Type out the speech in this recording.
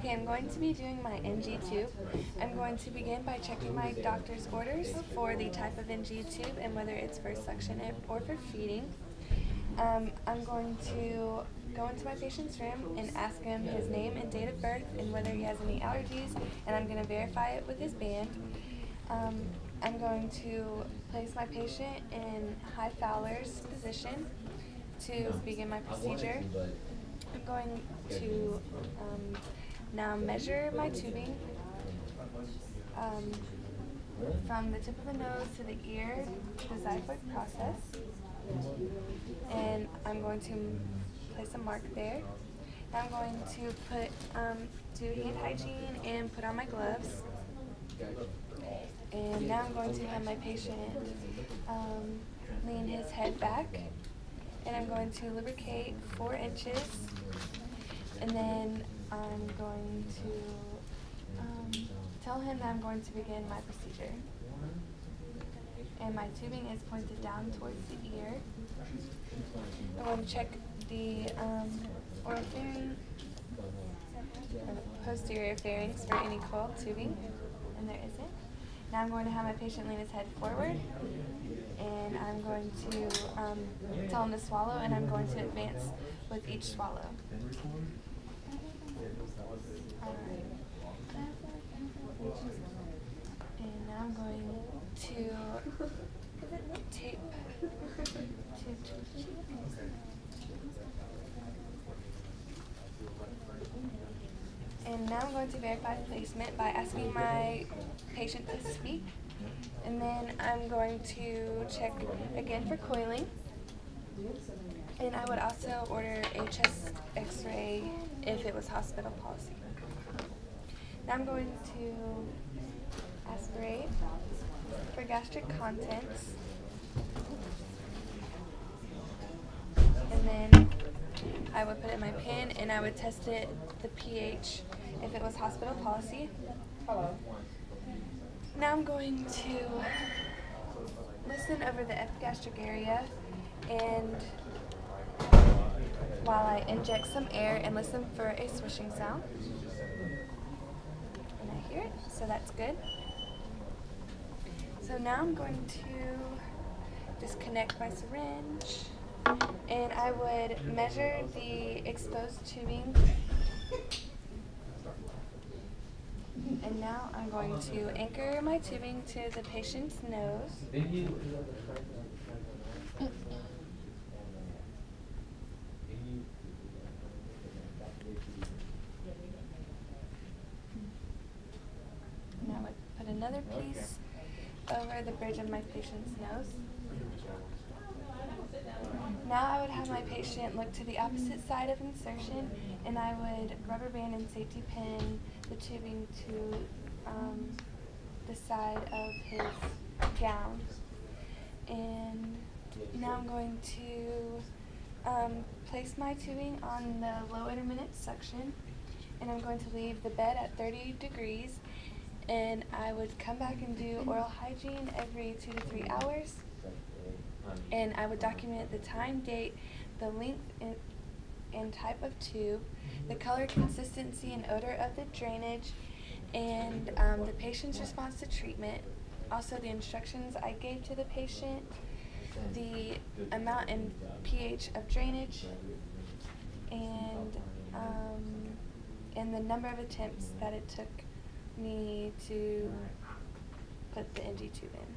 Okay, I'm going to be doing my NG tube. I'm going to begin by checking my doctor's orders for the type of NG tube and whether it's for suction or for feeding. I'm going to go into my patient's room and ask him his name and date of birth and whether he has any allergies, and I'm going to verify it with his band. I'm going to place my patient in high Fowler's position to begin my procedure. I'm going to now measure my tubing from the tip of the nose to the ear, the xiphoid process, and I'm going to place a mark there. Now I'm going to do hand hygiene and put on my gloves. And now I'm going to have my patient lean his head back, and I'm going to lubricate 4 inches, and then I'm going to tell him that I'm going to begin my procedure. And my tubing is pointed down towards the ear. I'm going to check the oropharynx, or the posterior pharynx for any coiled tubing, and there isn't. Now I'm going to have my patient lean his head forward, and I'm going to tell him to swallow, and I'm going to advance with each swallow. Alright. And now I'm going to tape tube to the cheek. And now I'm going to verify placement by asking my patient to speak. And then I'm going to check again for coiling. And I would also order a chest x-ray if it was hospital policy. Now I'm going to aspirate for gastric contents. And then I would put it in my pan and I would test it, the pH, if it was hospital policy. Now I'm going to listen over the epigastric area, and while I inject some air and listen for a swishing sound. And I hear it, so that's good. So now I'm going to disconnect my syringe, and I would measure the exposed tubing. And now I'm going to anchor my tubing to the patient's nose. Now I would put another piece over the bridge of my patient's nose. Now I would have my patient look to the opposite side of insertion, and I would rubber band and safety pin the tubing to the side of his gown. And now I'm going to place my tubing on the low intermittent suction, and I'm going to leave the bed at 30 degrees, and I would come back and do oral hygiene every 2 to 3 hours. And I would document the time, date, the length and type of tube, the color, consistency, and odor of the drainage, and the patient's response to treatment. Also the instructions I gave to the patient, the amount and pH of drainage, and the number of attempts that it took me to put the NG tube in.